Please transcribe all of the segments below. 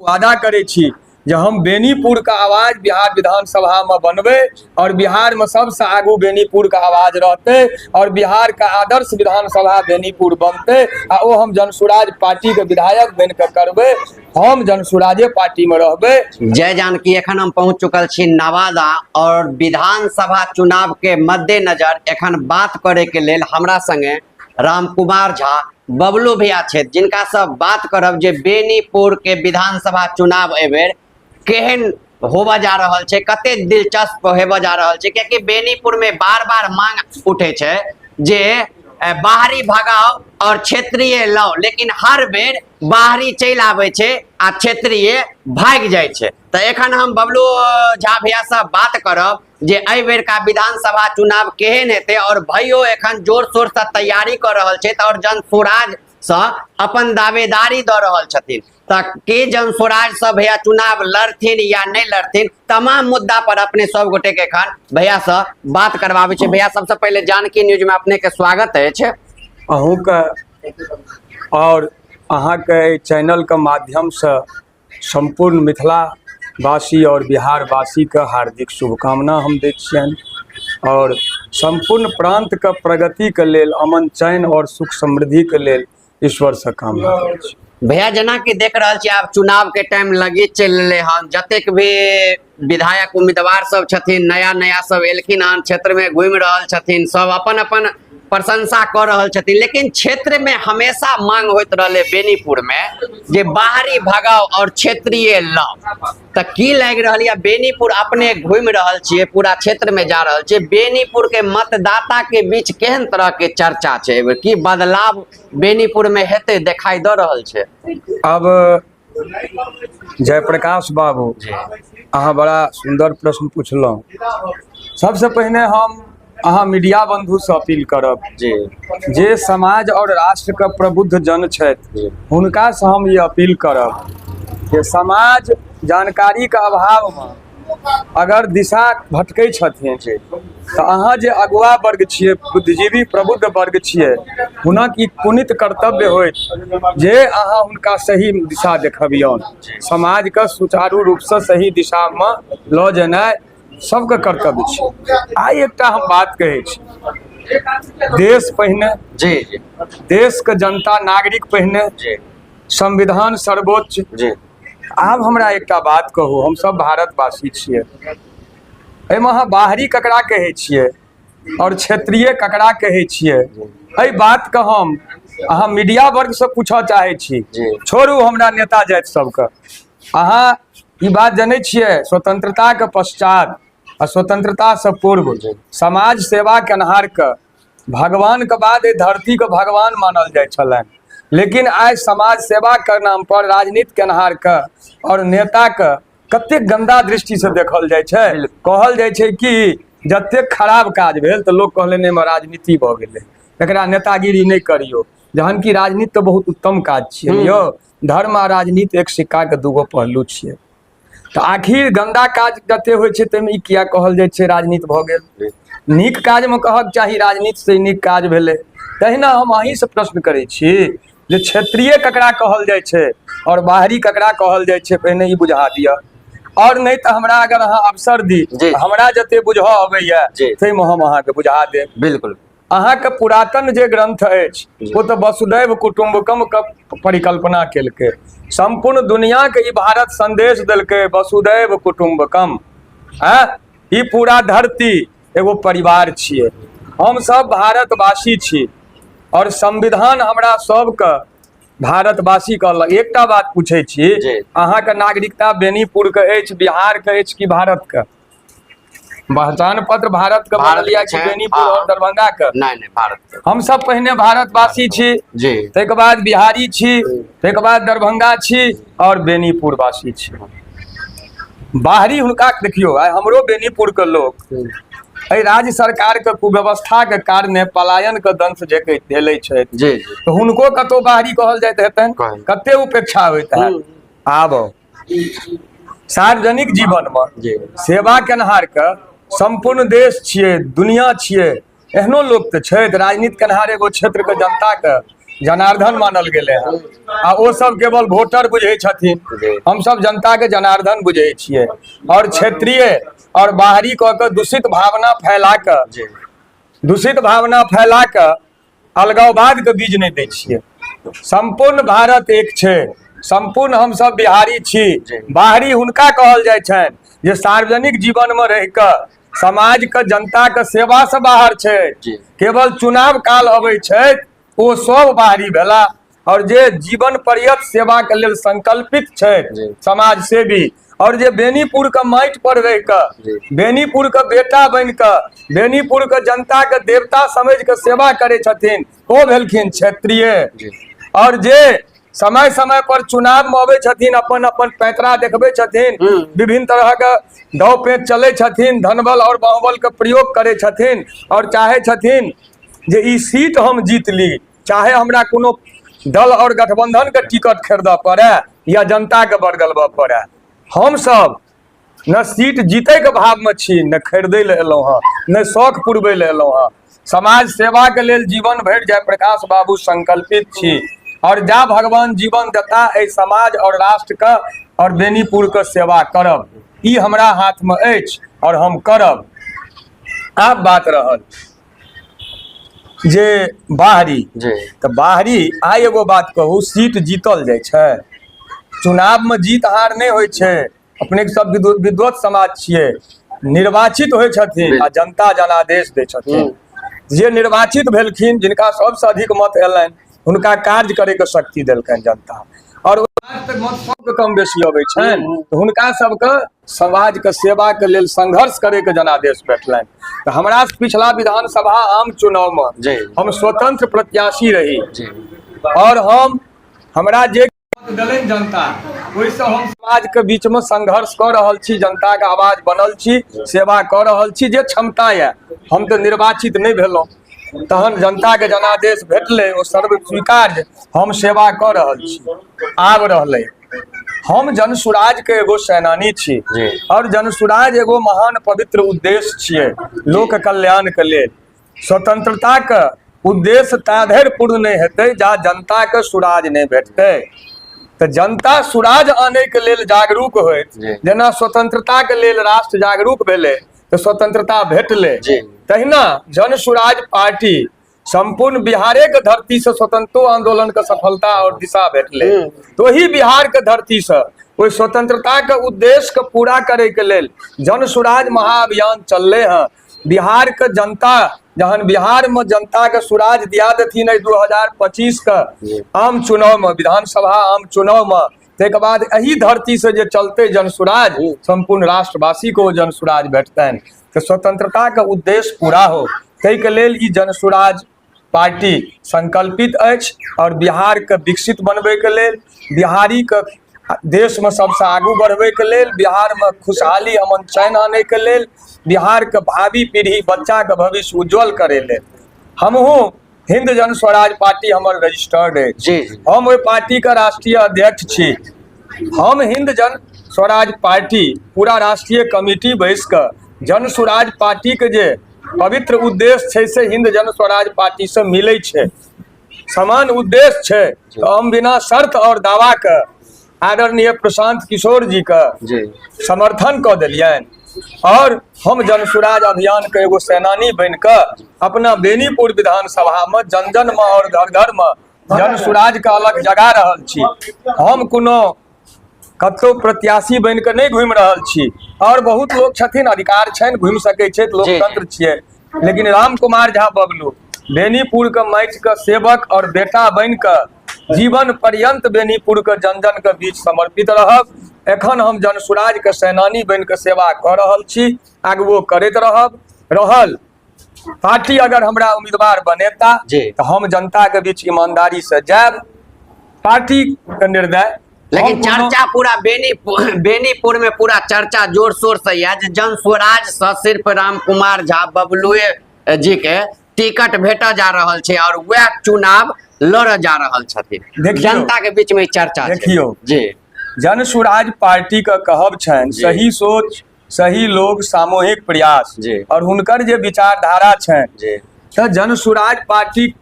वादा करे छी जे हम बेनीपुर का आवाज बिहार विधानसभा में बनबे और बिहार में सबसे आगू बेनीपुर का आवाज रहते और बिहार का आदर्श विधानसभा बेनीपुर बनते आ ओ हम जनसुराज पार्टी के विधायक बन के करबे। हम जनसुराजे पार्टी में रहबे। जय जानकी। एखन हम पहुंच चुकल छी नवादा और विधानसभा चुनाव के मद्देनजर एखन बात करे के लेल हमरा संगे रामकुमार झा बबलू भैया छथि, जिनका सब बात करब जे बेनीपुर के विधानसभा चुनाव एबेर केहन होबा जा रहल छै, कते दिलचस्प होबा जा रहल छै, क्योंकि बेनीपुर में बार बार मांग उठे छै जे बाहरी भगाओ और क्षेत्रीय लाओ, लेकिन हर बेर बाहरी चल आवे छै आ क्षेत्रीय भाग जाय छै। तो एखन हम बबलू झा भैया से बात करब जे एहि बेर का विधानसभा चुनाव केहन हेतै और भैयो एखन जोर शोर से तैयारी कर रहल छै और जनसुराज से अपन दावेदारी द रहल छथिन। तो के जनसुराज से भैया चुनाव लड़थिन या नहीं लड़थिन, तमाम मुद्दा पर अपने सब गोटे के एखन भैया से बात करवावे छै। भैया सबसे पहले जानकी न्यूज में अपने के स्वागत है। अहूँ का और अहाँ के चैनल के माध्यम से संपूर्ण मिथिला वासी और बिहार वासी का हार्दिक शुभकामना हम दै छियनि और संपूर्ण प्रांत के प्रगति के लेल, अमन चैन और सुख समृद्धि के लेल ईश्वर से कामना करै छी। भैया जना कि देख रहा छी आब चुनाव के टाइम लगे चल रहे हन, जतेक भी विधायक उम्मीदवार सब छथिन नया नया सब एलखिन हन, क्षेत्र में घूम रहल छथिन, सब अपन अपन प्रशंसा कर रहल छथिन, लेकिन क्षेत्र में हमेशा मांग होत रहले बेनीपुर में जे बाहरी भगाओ और क्षेत्रीय लाओ। तो की लग रहा है बेनीपुर अपने घूम रहल छिए, पूरा क्षेत्र में जा रहल छिए, बेनीपुर के मतदाता के बीच केहन तरह के चर्चा छै, की बदलाव बेनीपुर में हेते दिखाई दे रहल छै? अब जयप्रकाश बाबू अहाँ बड़ा सुंदर प्रश्न पूछलौं। सबसे पहले हम अहाँ मीडिया बंधु से अपील करब जे समाज और राष्ट्र का प्रबुद्ध जन छथि हुनका से हम ये अपील करब कि समाज जानकारी के अभाव में अगर दिशा भटकै छथिन तो अहाँ जे अगुआ वर्ग छियै, बुद्धिजीवी प्रबुद्ध वर्ग छियै, हुनक ई पुनित कर्तव्य होइत जे अहाँ हुनका सही दिशा देखबियौन। समाज के सुचारू रूप से सही दिशा में लऽ जेनाइ सबके कर्तव्य छै। आइ एकटा हम बात कहै छी, देश पहिने देश के जनता नागरिक पहिने, संविधान सर्वोच्च। आब हमरा एकटा बात कहू, हम सब भारतवासी छियै, एहिमे अहाँ बाहरी ककरा कहै छियै और क्षेत्रीय ककरा कहै छियै, एहि बात के हम अहाँ मीडिया वर्ग से पूछऽ चाहै छी। छोड़ू हमरा नेता जाति सबके, अहाँ ई बात जनै छियै स्वतंत्रता के पश्चात आ स्वतंत्रता से पूर्व समाज सेवा केनहार के भगवान के बाद धरती के भगवान मानल जाय छलनि, लेकिन आज समाज सेवा के नाम पर राजनीति केनहार के और नेता के कते गंदा दृष्टि से देखल जाय छै। कहल जाय छै कि जतेक खराब काज भेल तऽ लोग कहले ने राजनीति भऽ गेलै, एकरा नेतागिरी नहीं करियो, जहन कि राजनीति तो बहुत उत्तम काज छियै यौ। धर्म आ राजनीति एक सिक्का के दूगो पहलू छियै। तो आखिर गंदा काज जते होइ छै तैमे ई किया कहल जाय छै राजनीति भऽ गेल? नीक काज में कहक चाही राजनीति से नीक काज भेलै। तहिना हम अहीं से प्रश्न करै छी जे क्षेत्रीय ककरा कहल जाय छै और बाहरी ककरा कहल जाय छै, पहिने ई बुझा दिअ। और नहीं तो हमरा अगर अहाँ अवसर दी, हमरा जते बुझऽ अबैया तैमे हम अहाँके बुझा देब। बिल्कुल। अहाँ के पुरातन जे ग्रंथ अछि वो तो वसुदैव कुटुम्बकम के परिकल्पना केलकै, संपूर्ण दुनिया के ई भारत संदेश देलकै वसुदैव कुटुम्बकम। ई पूरा धरती एगो परिवार छियै, हम सब भारतवासी छी और संविधान हमरा सबके भारतवासी कहलक। एकटा बात पूछे छी, अहाँ के नागरिकता बेनीपुर के अछि, बिहार के अछि कि भारत के? पहचान पत्र भारत के बनल या कि बेनीपुर और दरभंगा के? नहीं भारत के। हम सब पहिने भारतवासी छी, तै के बाद बिहारी छी, तै के बाद दरभंगा छी और बेनीपुर वासी छी। बाहरी हुनका देखियो, आइ हमरो बेनीपुर के लोग एहि राज्य सरकार के कुव्यवस्था के कारणे पलायन के दंश जेके झेलै छथि, तो हुनको कतौ बाहरी कहल जाइत हेतनि, कते उपेक्षा होइत है। आब सार्वजनिक जीवन में सेवा केनहार के संपूर्ण देश छियै, दुनिया छियै, एहनो लोग तो छथि राजनीति केनहार एगो क्षेत्र के जनता के जनार्दन मानल गेले हैं आ ओ सब केवल वोटर बुझे छथिन। हम सब जनता के जनार्दन बुझे छियै और क्षेत्रीय और बाहरी कऽ के दूषित भावना फैला के अलगाववाद के बीज नहीं दै छियै। संपूर्ण भारत एक छै, संपूर्ण हम सब बिहारी छी। बाहरी हुनका कहल जाइ छनि जे सार्वजनिक जीवन में रह के समाज के जनता के सेवा से बाहर छै, केवल चुनाव काल अबै छै ओ सब बाहरी भेला। और जे जीवन पर्यंत सेवा के लेल संकल्पित छै समाज सेवी, और जे बेनीपुर के माटि पर रह के बेनीपुर के बेटा बन के बेनीपुर के जनता के देवता समझ के सेवा करे छथिन, ओ भेलखिन क्षेत्रीय। और जे समय समय पर चुनाव में अबै छथिन, अपन अपन पैतरा देखबै छथिन, विभिन्न तरह के दाव पेच चलै छथिन, धनबल और बाहुबल के प्रयोग करे छथिन और चाहे छथिन जे ई सीट हम जीत ली, चाहे हमरा कोनो दल और गठबंधन के टिकट खरीदऽ पड़े या जनता के बरगलबऽ पड़े। हम सब न सीट जीते के भाव में छी, न खरीदै ले एलहुँ हँ, न शौक पुरबै ले एलहुँ हँ। समाज सेवा के लेल जीवन भरि जयप्रकाश बाबू संकल्पित छी और जा भगवान जीवन देता एहि समाज और राष्ट्र के और बेनीपुर के सेवा करब, ई हमरा हाथ में अछि और हम करब। आब बात रहल जे बाहरी, तो बाहरी आइ एगो बात कहू, सीट जीतल जाइ छै, चुनाव में जीत हार नहीं होइ छै। अपने सब विद्वत समाज छियै, निर्वाचित होइ छथिन आ जनता जनादेश दै छथिन। जे निर्वाचित भेलखिन, जिनका सबसे अधिक मत एलनि, हुनका कार्य करे के शक्ति देलकनि जनता, और मत सबके कम बेसी अबै छनि तो हुनका सबके समाज के सेवा के लेल संघर्ष करे के जनादेश भेटलनि। तो हमरा पिछला विधानसभा आम चुनाव में हम स्वतंत्र प्रत्याशी रही और हमरा जे देलनि जनता, ओहिसँ हम समाज के बीच में संघर्ष कर रहल छी, जनता के आवाज बनल छी, सेवा कर रहल छी। जे क्षमता है, हम तो निर्वाचित नहीं भेलहुँ, तहन जनता के जनादेश भेटले, ओ सर्व स्वीकार्य, हम सेवा कर रहल छी। आब रहले हम जनसुराज के एगो सेनानी छी और जनसुराज एगो महान पवित्र उद्देश्य छियै लोक कल्याण के लेल। स्वतंत्रता के उद्देश्य ताधरि पूर्ण नहीं हेतै जा जनता के सुराज नहीं भेटतै। तो जनता सुराज आने के लेल जागरूक होइत, जेना स्वतंत्रता के लेल राष्ट्र जागरूक भेले तो स्वतंत्रता भेटले, तहिना जनसुराज पार्टी संपूर्ण बिहारे के धरती से स्वतंत्र आंदोलन के सफलता और दिशा भेटले। तो ही बिहार के धरती से ओहि स्वतंत्रता के उद्देश्य के पूरा करे के लेल जनसुराज महाअभियान चलले हैं। बिहार के जनता जहन बिहार में जनता के सुराज दिया देथिन 2025 के आम चुनाव में, विधानसभा आम चुनाव में, तैके बाद यही धरती से जे चलते जनसुराज, संपूर्ण राष्ट्रवासी को जनसुराज भेटतनि। तो स्वतंत्रता के उद्देश्य पूरा हो, तैके लेल ई जनसुराज पार्टी संकल्पित अछि और बिहार के विकसित बनबे के लेल, बिहारी के देश में सबसे आगू बढ़बे के लेल, बिहार में खुशहाली अमन चैन आने के लेल, बिहार के भावी पीढ़ी बच्चा के भविष्य उज्जवल करे लेल हमहू हिंद जन स्वराज पार्टी हमर रजिस्टर्ड है। हम ओहि पार्टी का राष्ट्रीय अध्यक्ष छी। हम हिंद जन स्वराज पार्टी पूरा राष्ट्रीय कमिटी बैस कर जन स्वराज पार्टी के जे पवित्र उद्देश्य छै से हिंद जन स्वराज पार्टी से मिले छै, समान उद्देश्य छै। तो हम बिना शर्त और दावा के आदरणीय प्रशांत किशोर जी का समर्थन कऽ देलियनि और हम जनसुराज अभियान के एगो सेनानी बनकर अपना बेनीपुर विधानसभा में जन जन में और घर घर में जनसुराज के अलग जगा रहल छी। हम कोनो कतौ प्रत्याशी बन के नहीं घूम रहल छी, और बहुत लोग छथिन, अधिकार छनि, घूम सकै छै, लोकतंत्र छियै, लेकिन राम कुमार झा बबलू बेनीपुर के माटि के सेवक और बेटा बन के जीवन पर्यंत बेनीपुर के जन जन के बीच समर्पित रहब। एखन हम जनसुराज के सेनानी बन के सेवा कर रहल छी, आगुओ करैत रहब। रहल पार्टी अगर हमरा उम्मीदवार बनेता तो हम जनता के बीच ईमानदारी से जायब, पार्टी के निर्णय। लेकिन चर्चा पूरा बेनीपुर में पूरा चर्चा जोर शोर से है जनसुराज से सिर्फ राम कुमार झा बबलुए जी के टिकट भेटा जा रहल छै और वह चुनाव लड़ जा रहल छथिन। जनता के बीच में चर्चा देखियो जी, जनसुराज पार्टी का कहब छनि सही सोच, सही लोग, सामूहिक प्रयास और हुनकर जे विचारधारा छनि तो जनसुराज पार्टी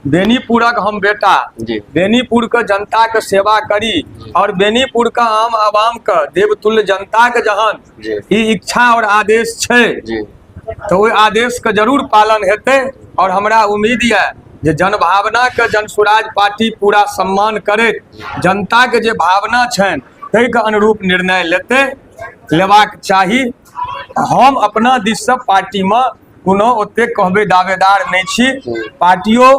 बेनीपुरक हम बेटा जी। बेनीपुर के जनता के सेवा करी और बेनीपुर का आम आवाम के देवतुल्य जनता के जहन जी। ई इच्छा और आदेश छै जी तो ओहि आदेश के जरूर पालन हेतै और हमरा उम्मीद है जे जनभावना के जनसुराज पार्टी पूरा सम्मान करैत जनता के जे भावना छनि ताहि के अनुरूप निर्णय लेबाक चाही। हम अपना दिस से पार्टी में कोनो ओतेक कहबै दावेदार नहीं छी। पार्टियो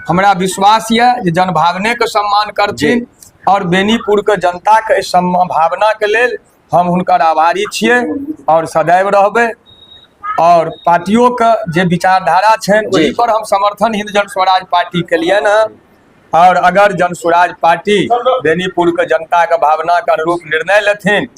हमरा विश्वास है जे जनभावने के सम्मान करथिन और बेनीपुर के जनता के इस भावना के लेल हम हुनकर आभारी छियै और सदैव रहबै। और पार्टियों का जे विचारधारा छनि वही पर हम समर्थन हिंद जन स्वराज पार्टी के लिए न। और अगर जन स्वराज पार्टी बेनीपुर के जनता के भावना के अनुरूप निर्णय लेथिन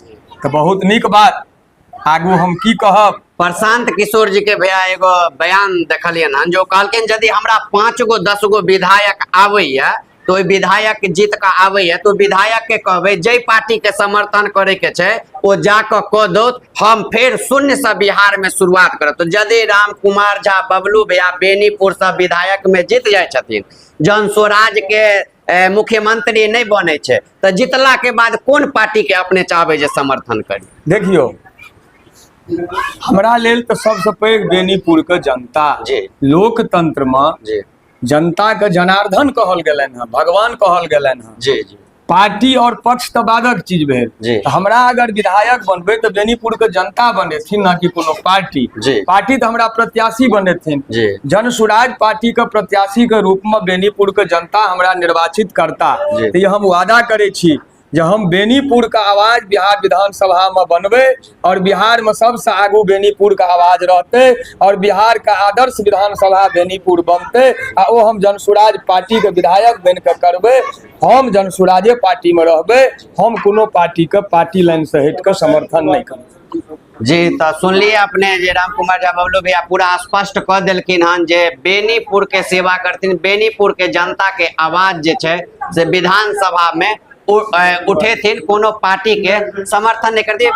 तो बहुत नीक बात। आगू हम की कहब। प्रशांत किशोर जी के भैया एगो बयान देखलियन हन जो कहलखिन यदि हमरा 5 गो 10 गो विधायक आबैया तो विधायक जीत के आबैया तो विधायक के कहबै जय पार्टी के समर्थन करे के छै ओ जाके कह दो हम फिर शून्य से बिहार में शुरुआत करब। तो यदि राम कुमार झा बबलू भैया बेनीपुर से विधायक में जीत जाय छथिन जन स्वराज के मुख्यमंत्री नहीं बने छै तो जीतला के बाद कोन पार्टी के अपने चाहबै जे समर्थन करी। देखियो हमरा लेल तो सबसे पैघ बेनीपुर के जनता लोकतंत्र में जनता के जनार्दन कहल गेलनि हैं भगवान कहल गेलनि हैं। जी जी पार्टी और पक्ष तो बादक चीज भेल। तो हमरा अगर विधायक बनबे तो बेनीपुर के जनता बनेथिन ना कि कोनो पार्टी। पार्टी तो हमरा प्रत्याशी बनेथिन। जन स्वराज पार्टी के प्रत्याशी के रूप में बेनीपुर के जनता हमरा निर्वाचित करता तो ये हम वादा करे छी जे हम बेनीपुर का आवाज बिहार विधानसभा में बनबे और बिहार में सबसे आगू बेनीपुर का आवाज रहते और बिहार का आदर्श विधानसभा बेनीपुर बनते आ ओ हम जनसुराज पार्टी के विधायक बन के करबे। हम जनसुराजे पार्टी में रहबे। हम कोनो पार्टी के पार्टी लाइन से हट के समर्थन नहीं करब। जी तो सुनलिए अपने जे राम कुमार झा बबलू भैया पूरा स्पष्ट कह देलखिन हन जे बेनीपुर के सेवा करथिन बेनीपुर के जनता के आवाज जे छै से विधानसभा में उठेथिन कोनो पार्टी के समर्थन नहीं करती।